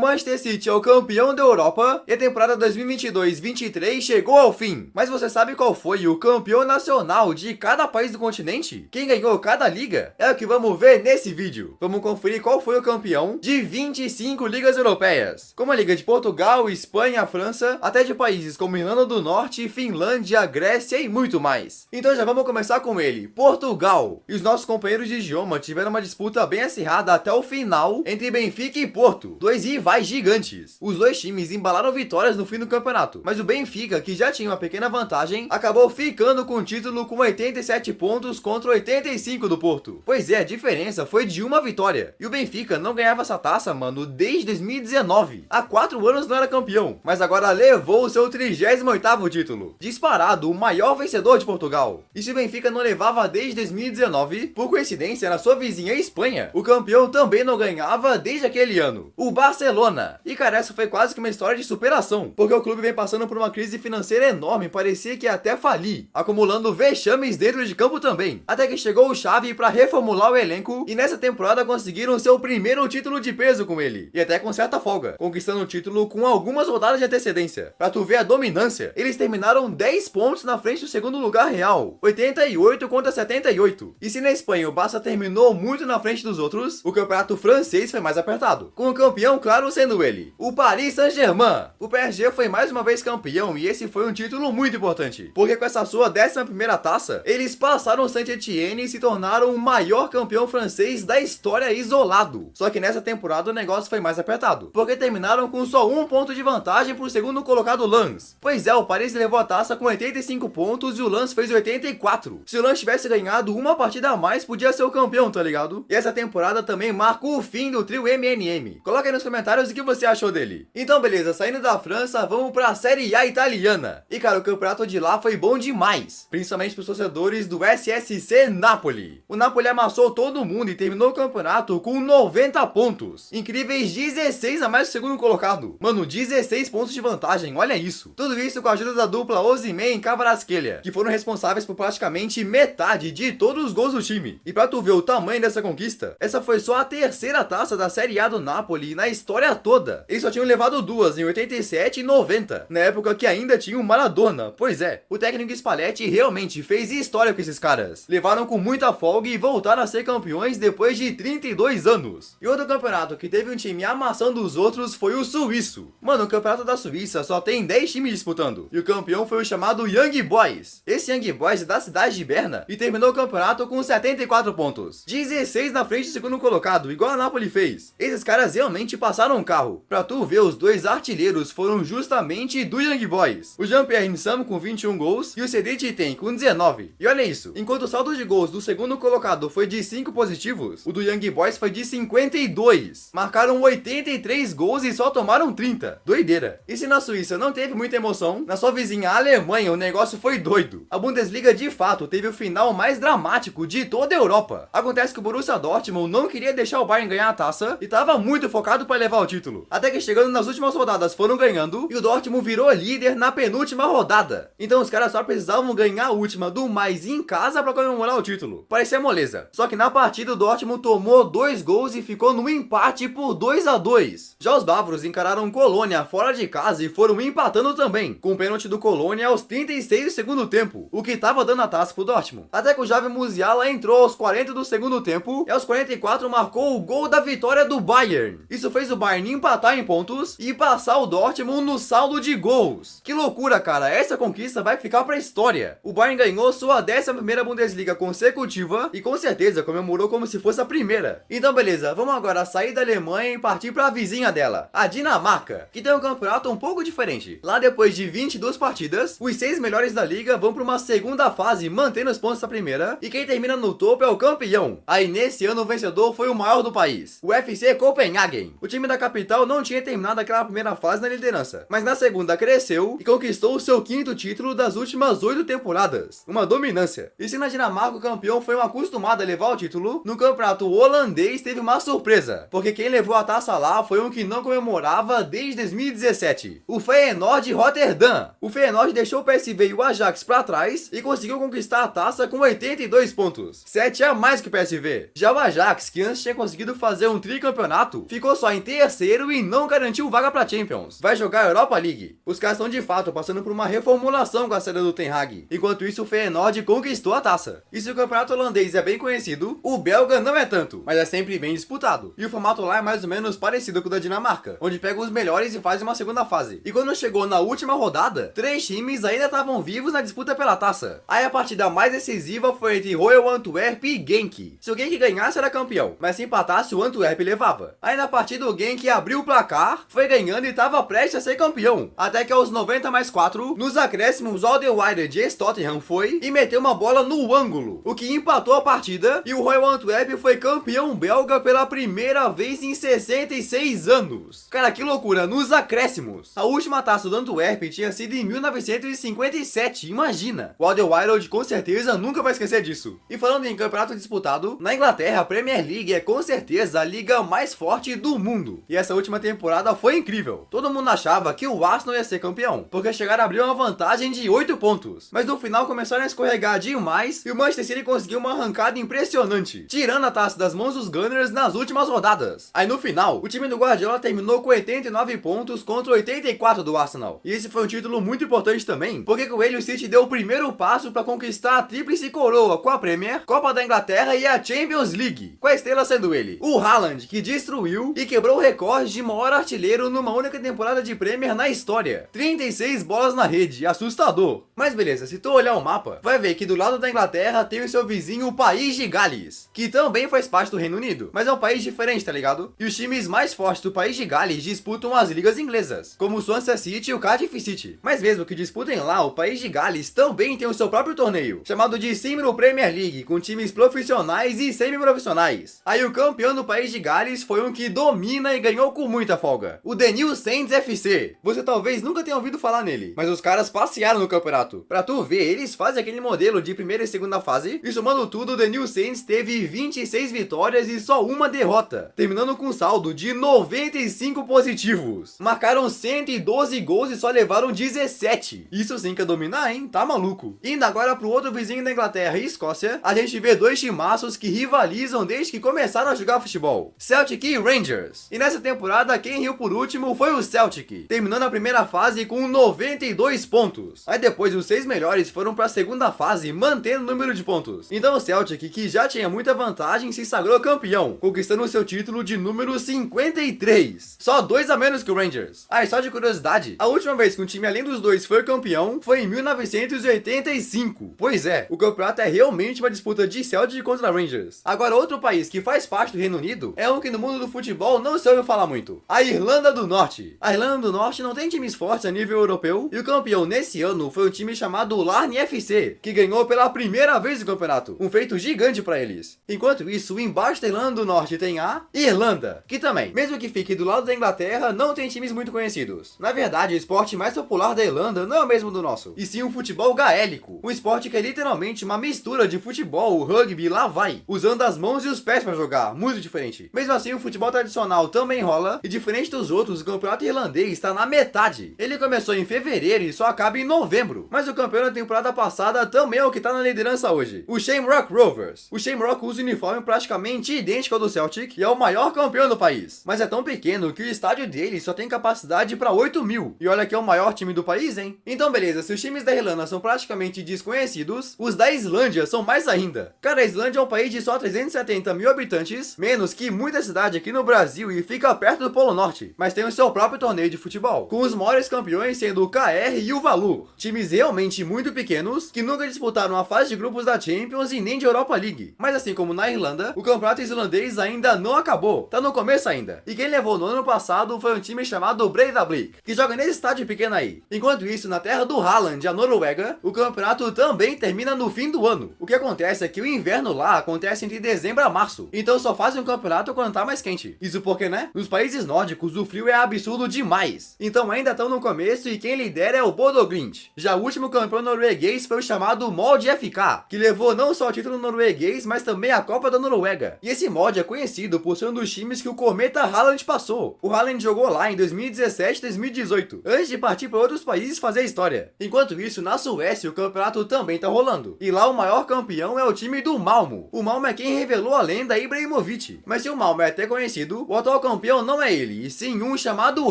Manchester City é o campeão da Europa e a temporada 2022-23 chegou ao fim. Mas você sabe qual foi o campeão nacional de cada país do continente? Quem ganhou cada liga? É o que vamos ver nesse vídeo. Vamos conferir qual foi o campeão de 25 ligas europeias, como a Liga de Portugal, Espanha, França, até de países como Irlanda do Norte, Finlândia, Grécia e muito mais. Então já vamos começar com ele, Portugal. E os nossos companheiros de idioma tiveram uma disputa bem acirrada até o final entre Benfica e Porto, dois rivais gigantes. Os dois times embalaram vitórias no fim do campeonato, mas o Benfica, que já tinha uma pequena vantagem, acabou ficando com o título com 87 pontos contra 85 do Porto. Pois é, a diferença foi de uma vitória. E o Benfica não ganhava essa taça, mano, desde 2019. Há 4 anos não era campeão, mas agora levou o seu 38º título. Disparado, o maior vencedor de Portugal. E se o Benfica não levava desde 2019, por coincidência, na sua vizinha Espanha, o campeão também não ganhava desde aquele ano, o Barcelona. E cara, essa foi quase que uma história de superação, porque o clube vem passando por uma crise financeira enorme, parecia que ia até falir, acumulando vexames dentro de campo também, até que chegou o Xavi para reformular o elenco e nessa temporada conseguiram seu primeiro título de peso com ele, e até com certa folga, conquistando o título com algumas rodadas de antecedência. Pra tu ver a dominância, eles terminaram 10 pontos na frente do segundo lugar real, 88 contra 78. E se na Espanha o Barça terminou muito na frente dos outros, o campeonato francês foi mais apertado, com o campeão claro sendo ele, o Paris Saint-Germain. O PSG foi mais uma vez campeão e esse foi um título muito importante, porque com essa sua 11ª taça, eles passaram o Saint-Étienne e se tornaram o maior campeão francês da história isolado. Só que nessa temporada o negócio foi mais apertado, porque terminaram com só 1 ponto de vantagem pro segundo colocado Lens. Pois é, o Paris levou a taça com 85 pontos e o Lens fez 84. Se o Lens tivesse ganhado uma partida a mais, podia ser o campeão, tá ligado? E essa temporada também marca o fim do trio MNM. Coloca aí nos comentários o que você achou dele. Então beleza, saindo da França, vamos pra Série A italiana. E cara, o campeonato de lá foi bom demais, principalmente pros torcedores do SSC Napoli. O Napoli amassou todo mundo e terminou o campeonato com 90 pontos. Incríveis 16 a mais do segundo colocado. Mano, 16 pontos de vantagem, olha isso. Tudo isso com a ajuda da dupla Osimhen e Kvaratskhelia, que foram responsáveis por praticamente metade de todos os gols do time. E pra tu ver o tamanho dessa conquista, essa foi só a 3ª taça da Série A do Napoli na história toda. Eles só tinham levado 2 em 87 e 90, na época que ainda tinha o Maradona. Pois é, o técnico Spalletti realmente fez história com esses caras. Levaram com muita folga e voltaram a ser campeões depois de 32 anos. E outro campeonato que teve um time amassando os outros foi o suíço. Mano, o campeonato da Suíça só tem 10 times disputando, e o campeão foi o chamado Young Boys. Esse Young Boys é da cidade de Berna e terminou o campeonato com 74 pontos, 16 na frente do segundo colocado, igual a Napoli fez. Esses caras realmente passaram um carro. Pra tu ver, os dois artilheiros foram justamente do Young Boys, o Jean-Pierre Nsam com 21 gols e o Cedric Ten com 19. E olha isso, enquanto o saldo de gols do segundo colocado foi de 5 positivos, o do Young Boys foi de 52. Marcaram 83 gols e só tomaram 30. Doideira. E se na Suíça não teve muita emoção, na sua vizinha Alemanha o negócio foi doido. A Bundesliga de fato teve o final mais dramático de toda a Europa. Acontece que o Borussia Dortmund não queria deixar o Bayern ganhar a taça e tava muito focado para levar o título. Até que chegando nas últimas rodadas foram ganhando e o Dortmund virou líder na penúltima rodada. Então os caras só precisavam ganhar a última do mais em casa para comemorar o título. Parecia moleza. Só que na partida o Dortmund tomou 2 gols e ficou no empate por 2-2. Já os bávaros encararam Colônia fora de casa e foram empatando também, com o pênalti do Colônia aos 36 do segundo tempo, o que tava dando a taça pro Dortmund. Até que o Javi Musiala entrou aos 40 do segundo tempo e aos 44 marcou o gol da vitória do Bayern. Isso fez o Bayern empatar em pontos e passar o Dortmund no saldo de gols. Que loucura, cara, essa conquista vai ficar pra história. O Bayern ganhou sua 11ª Bundesliga consecutiva e com certeza comemorou como se fosse a primeira. Então beleza, vamos agora sair da Alemanha e partir pra vizinha dela, a Dinamarca, que tem um campeonato um pouco diferente. Lá depois de 22 partidas, os 6 melhores da liga vão para uma segunda fase, mantendo os pontos da primeira, e quem termina no topo é o campeão. Aí nesse ano o vencedor foi o maior do país, o FC Copenhagen. O time da capital não tinha terminado aquela primeira fase na liderança, mas na segunda cresceu e conquistou o seu 5º título das últimas 8 temporadas. Uma dominância. E se na Dinamarca o campeão foi um acostumado a levar o título, no campeonato holandês teve uma surpresa, porque quem levou a taça lá foi um que não comemorava desde 2017, o Feyenoord Rotterdam. O Feyenoord deixou o PSV e o Ajax pra trás e conseguiu conquistar a taça com 82 pontos, 7 a mais que o PSV. Já o Ajax, que antes tinha conseguido fazer um tricampeonato, ficou só em 3º terceiro e não garantiu vaga pra Champions. Vai jogar a Europa League. Os caras estão de fato passando por uma reformulação com a saída do Ten Hag. Enquanto isso, o Feyenoord conquistou a taça. E se o campeonato holandês é bem conhecido, o belga não é tanto, mas é sempre bem disputado. E o formato lá é mais ou menos parecido com o da Dinamarca, onde pega os melhores e faz uma segunda fase. E quando chegou na última rodada, 3 times ainda estavam vivos na disputa pela taça. Aí a partida mais decisiva foi entre Royal Antwerp e Genk. Se o Genk ganhasse era campeão, mas se empatasse o Antwerp levava. Aí na partida o Genk abriu o placar, foi ganhando e estava prestes a ser campeão. Até que aos 90+4, nos acréscimos, Alderweireld de Tottenham foi e meteu uma bola no ângulo, o que empatou a partida e o Royal Antwerp foi campeão belga pela primeira vez em 66 anos. Cara, que loucura, nos acréscimos. A última taça do Antwerp tinha sido em 1957, imagina. O Alderweireld com certeza nunca vai esquecer disso. E falando em campeonato disputado, na Inglaterra a Premier League é com certeza a liga mais forte do mundo. E essa última temporada foi incrível. Todo mundo achava que o Arsenal ia ser campeão, porque chegaram a abrir uma vantagem de 8 pontos. Mas no final começaram a escorregar demais e o Manchester City conseguiu uma arrancada impressionante, tirando a taça das mãos dos Gunners nas últimas rodadas. Aí no final, o time do Guardiola terminou com 89 pontos contra 84 do Arsenal. E esse foi um título muito importante também, porque com ele o City deu o primeiro passo para conquistar a tríplice coroa com a Premier, Copa da Inglaterra e a Champions League, com a estrela sendo ele, o Haaland, que destruiu e quebrou o recorde de maior artilheiro numa única temporada de Premier na história. 36 bolas na rede, assustador. Mas beleza, se tu olhar o mapa, vai ver que do lado da Inglaterra tem o seu vizinho, o País de Gales, que também faz parte do Reino Unido, mas é um país diferente, tá ligado? E os times mais fortes do País de Gales disputam as ligas inglesas, como o Swansea City e o Cardiff City. Mas mesmo que disputem lá, o País de Gales também tem o seu próprio torneio, chamado de Cymru Premier League, com times profissionais e semi-profissionais. Aí o campeão do País de Gales foi um que domina e ganhou com muita folga, o The New Saints FC. Você talvez nunca tenha ouvido falar nele, mas os caras passearam no campeonato. Pra tu ver, eles fazem aquele modelo de primeira e segunda fase, e somando tudo, o The New Saints teve 26 vitórias e só uma derrota, terminando com um saldo de 95 positivos. Marcaram 112 gols e só levaram 17. Isso sim que é dominar, hein? Tá maluco. Indo agora pro outro vizinho da Inglaterra e Escócia, a gente vê dois timaços que rivalizam desde que começaram a jogar futebol, Celtic e Rangers. E nessa temporada, quem riu por último foi o Celtic, terminando a primeira fase com 92 pontos. Aí depois os 6 melhores foram pra segunda fase, mantendo o número de pontos. Então o Celtic, que já tinha muita vantagem, se sagrou campeão, conquistando o seu título de número 53. Só 2 a menos que o Rangers. Aí só de curiosidade, a última vez que um time além dos dois foi campeão foi em 1985. Pois é, o campeonato é realmente uma disputa de Celtic contra Rangers. Agora outro país que faz parte do Reino Unido é um que no mundo do futebol não se ouve falar muito, a Irlanda do Norte. A Irlanda do Norte não tem times fortes a nível europeu e o campeão nesse ano foi um time chamado Larne FC, que ganhou pela primeira vez o campeonato, um feito gigante pra eles. Enquanto isso, embaixo da Irlanda do Norte tem a Irlanda, que também, mesmo que fique do lado da Inglaterra, não tem times muito conhecidos. Na verdade, o esporte mais popular da Irlanda não é o mesmo do nosso, e sim o futebol gaélico, um esporte que é literalmente uma mistura de futebol, rugby e lá vai, usando as mãos e os pés pra jogar, muito diferente. Mesmo assim, o futebol tradicional também rola, e diferente dos outros, o campeonato irlandês está na metade. Ele começou em fevereiro e só acaba em novembro, mas o campeão da temporada passada também é o que tá na liderança hoje, o Shamrock Rovers. O Shamrock usa um uniforme praticamente idêntico ao do Celtic e é o maior campeão do país, mas é tão pequeno que o estádio dele só tem capacidade para 8 mil, e olha que é o maior time do país, hein? Então beleza, se os times da Irlanda são praticamente desconhecidos, os da Islândia são mais ainda. Cara, a Islândia é um país de só 370 mil habitantes, menos que muita cidade aqui no Brasil e fica perto do Polo Norte, mas tem o seu próprio torneio de futebol, com os maiores campeões sendo o KR e o Valur, times realmente muito pequenos que nunca disputaram a fase de grupos da Champions e nem de Europa League. Mas assim como na Irlanda, o campeonato islandês ainda não acabou, tá no começo ainda. E quem levou no ano passado foi um time chamado Breiðablik, que joga nesse estádio pequeno aí. Enquanto isso, na terra do Haaland, a Noruega, o campeonato também termina no fim do ano. O que acontece é que o inverno lá acontece entre dezembro a março, então só fazem um campeonato quando tá mais quente. Isso porque, né? Nos países nórdicos o frio é absurdo demais, então ainda estão no começo e quem lidera é o Bodo Glimt. Já o último campeão norueguês foi o chamado Molde FK, que levou não só o título norueguês, mas também a Copa da Noruega. E esse Molde é conhecido por ser um dos times que o Cometa Haaland passou. O Haaland jogou lá em 2017 e 2018, antes de partir para outros países fazer história. Enquanto isso, na Suécia o campeonato também tá rolando, e lá o maior campeão é o time do Malmo. O Malmo é quem revelou a lenda Ibrahimovic, mas se o Malmo é até conhecido, o atual campeão campeão não é ele, e sim um chamado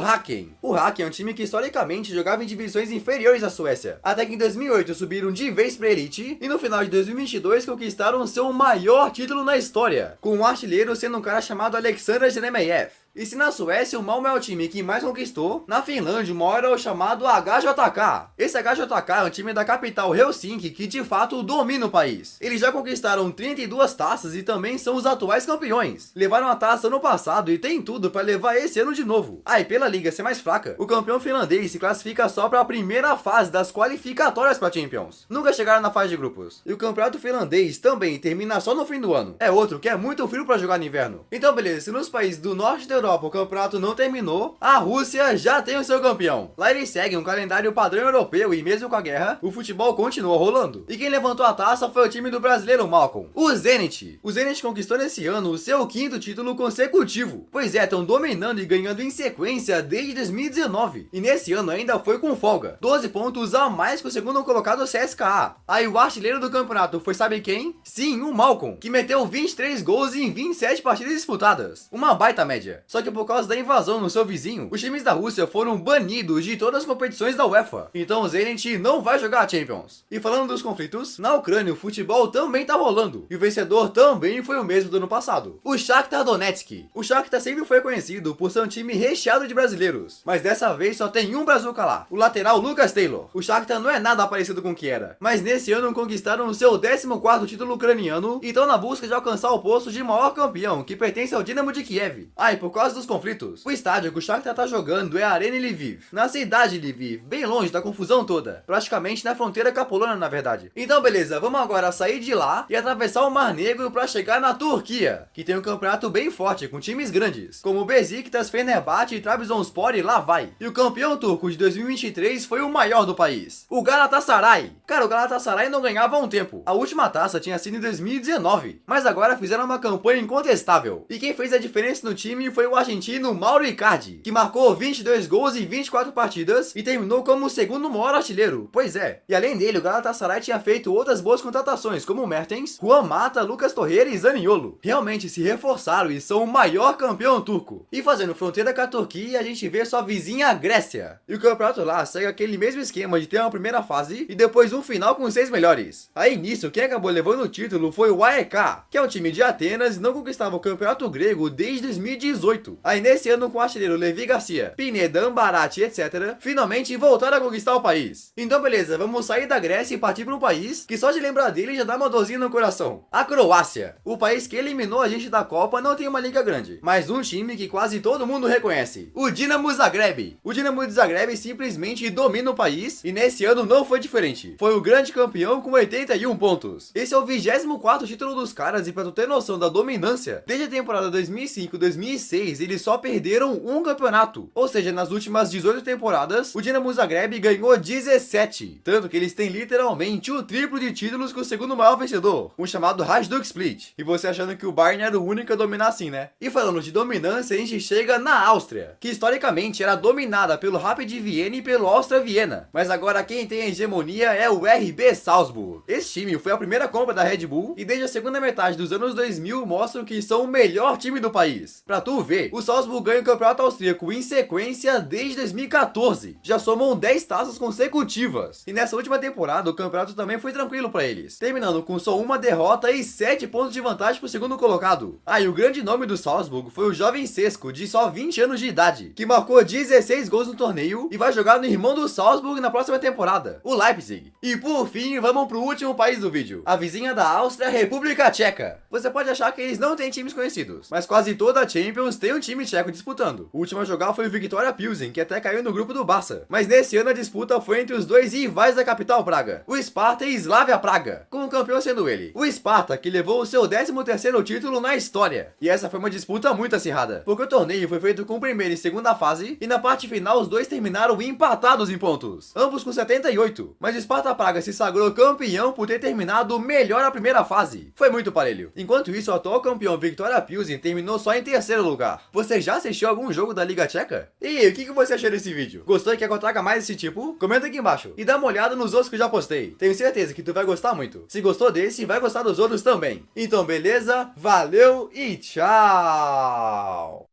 Häcken. O Häcken é um time que historicamente jogava em divisões inferiores à Suécia, até que em 2008 subiram de vez para a elite, e no final de 2022 conquistaram seu maior título na história, com o artilheiro sendo um cara chamado Alexander Jeremejeff. E se na Suécia o Malmö é o time que mais conquistou, na Finlândia o maior é o chamado HJK. Esse HJK é um time da capital Helsinki que de fato domina o país. Eles já conquistaram 32 taças e também são os atuais campeões. Levaram a taça no passado e tem tudo para levar esse ano de novo. E pela liga ser mais fraca, o campeão finlandês se classifica só para a primeira fase das qualificatórias para Champions. Nunca chegaram na fase de grupos. E o campeonato finlandês também termina só no fim do ano. É outro que é muito frio para jogar no inverno. Então beleza, se nos países do norte da Europa o campeonato não terminou, a Rússia já tem o seu campeão. Lá eles seguem um calendário padrão europeu e mesmo com a guerra, o futebol continua rolando. E quem levantou a taça foi o time do brasileiro Malcolm, o Zenit. O Zenit conquistou nesse ano o seu 5º título consecutivo. Pois é, estão dominando e ganhando em sequência desde 2019. E nesse ano ainda foi com folga. 12 pontos a mais que o segundo colocado CSKA. Aí o artilheiro do campeonato foi sabe quem? Sim, o Malcolm, que meteu 23 gols em 27 partidas disputadas. Uma baita média. Só que por causa da invasão no seu vizinho, os times da Rússia foram banidos de todas as competições da UEFA. Então o Zenit não vai jogar a Champions. E falando dos conflitos, na Ucrânia o futebol também tá rolando. E o vencedor também foi o mesmo do ano passado, o Shakhtar Donetsk. O Shakhtar sempre foi conhecido por ser um time recheado de brasileiros, mas dessa vez só tem um brazuca lá, o lateral Lucas Taylor. O Shakhtar não é nada parecido com o que era, mas nesse ano conquistaram o seu 14º título ucraniano e estão na busca de alcançar o posto de maior campeão, que pertence ao Dinamo de Kiev. E por causa dos conflitos, o estádio que o Shakhtar tá jogando é a Arena Lviv, na cidade de Lviv, bem longe da confusão toda, praticamente na fronteira com a Polônia, na verdade. Então beleza, vamos agora sair de lá e atravessar o Mar Negro para chegar na Turquia, que tem um campeonato bem forte com times grandes, como Besiktas, Fenerbahçe e Trabzonspor e lá vai. E o campeão turco de 2023 foi o maior do país, o Galatasaray. Cara, o Galatasaray não ganhava há um tempo. A última taça tinha sido em 2019, mas agora fizeram uma campanha incontestável. E quem fez a diferença no time foi o argentino Mauro Icardi, que marcou 22 gols em 24 partidas e terminou como o segundo maior artilheiro. Pois é. E além dele, o Galatasaray tinha feito outras boas contratações, como Mertens, Juan Mata, Lucas Torreira e Zaniolo. Realmente se reforçaram e são o maior campeão turco. E fazendo fronteira com a Turquia, a gente vê sua vizinha Grécia. E o campeonato lá segue aquele mesmo esquema de ter uma primeira fase e depois um final com os 6 melhores. Aí nisso, quem acabou levando o título foi o AEK, que é um time de Atenas e não conquistava o campeonato grego desde 2018. Aí nesse ano, com o artilheiro Levi Garcia, Pineda, Ambarati, etc., finalmente voltaram a conquistar o país. Então beleza, vamos sair da Grécia e partir para um país que só de lembrar dele já dá uma dorzinha no coração. A Croácia. O país que eliminou a gente da Copa não tem uma liga grande, mas um time que quase todo mundo reconhece, o Dinamo Zagreb. O Dinamo de Zagreb simplesmente domina o país e nesse ano não foi diferente. Foi o grande campeão com 81 pontos. Esse é o 24º título dos caras e pra tu ter noção da dominância, desde a temporada 2005-2006 eles só perderam um campeonato. Ou seja, nas últimas 18 temporadas, o Dinamo Zagreb ganhou 17. Tanto que eles têm literalmente o triplo de títulos que o segundo maior vencedor, um chamado Hajduk Split. E você achando que o Bayern era o único a dominar assim, né? E falando de dominância, a gente chega na Áustria, que historicamente era dominada pelo Rapid Viena e pelo Austria Viena. Mas agora quem tem a hegemonia é o RB Salzburg. Esse time foi a primeira compra da Red Bull e desde a segunda metade dos anos 2000 mostram que são o melhor time do país. Pra tu ver, o Salzburg ganha o campeonato austríaco em sequência desde 2014. Já somam 10 taças consecutivas. E nessa última temporada o campeonato também foi tranquilo pra eles, terminando com só uma derrota e 7 pontos de vantagem pro segundo colocado. E o grande nome do Salzburg foi o jovem Sesco, de só 20 anos de idade, que marcou 16 gols no torneio e vai jogar no irmão do Salzburg na próxima temporada, o Leipzig. E por fim, vamos pro último país do vídeo, a vizinha da Áustria, República Tcheca. Você pode achar que eles não têm times conhecidos, mas quase toda a Champions tem um time tcheco disputando. O último a jogar foi o Viktoria Pilsen, que até caiu no grupo do Barça. Mas nesse ano a disputa foi entre os dois rivais da capital Praga, o Sparta e Slavia Praga, com o campeão sendo ele, o Sparta, que levou o seu 13º título na história. E essa foi uma disputa muito acirrada, porque o torneio foi feito com primeira e segunda fase, e na parte final os dois terminaram empatados em pontos, ambos com 78. Mas o Sparta Praga se sagrou campeão por ter terminado melhor a primeira fase. Foi muito parelho. Enquanto isso, o atual campeão Viktoria Pilsen terminou só em 3º lugar. Você já assistiu algum jogo da Liga Tcheca? E aí, o que você achou desse vídeo? Gostou e quer que eu traga mais desse tipo? Comenta aqui embaixo e dá uma olhada nos outros que eu já postei. Tenho certeza que tu vai gostar muito. Se gostou desse, vai gostar dos outros também. Então beleza? Valeu e tchau!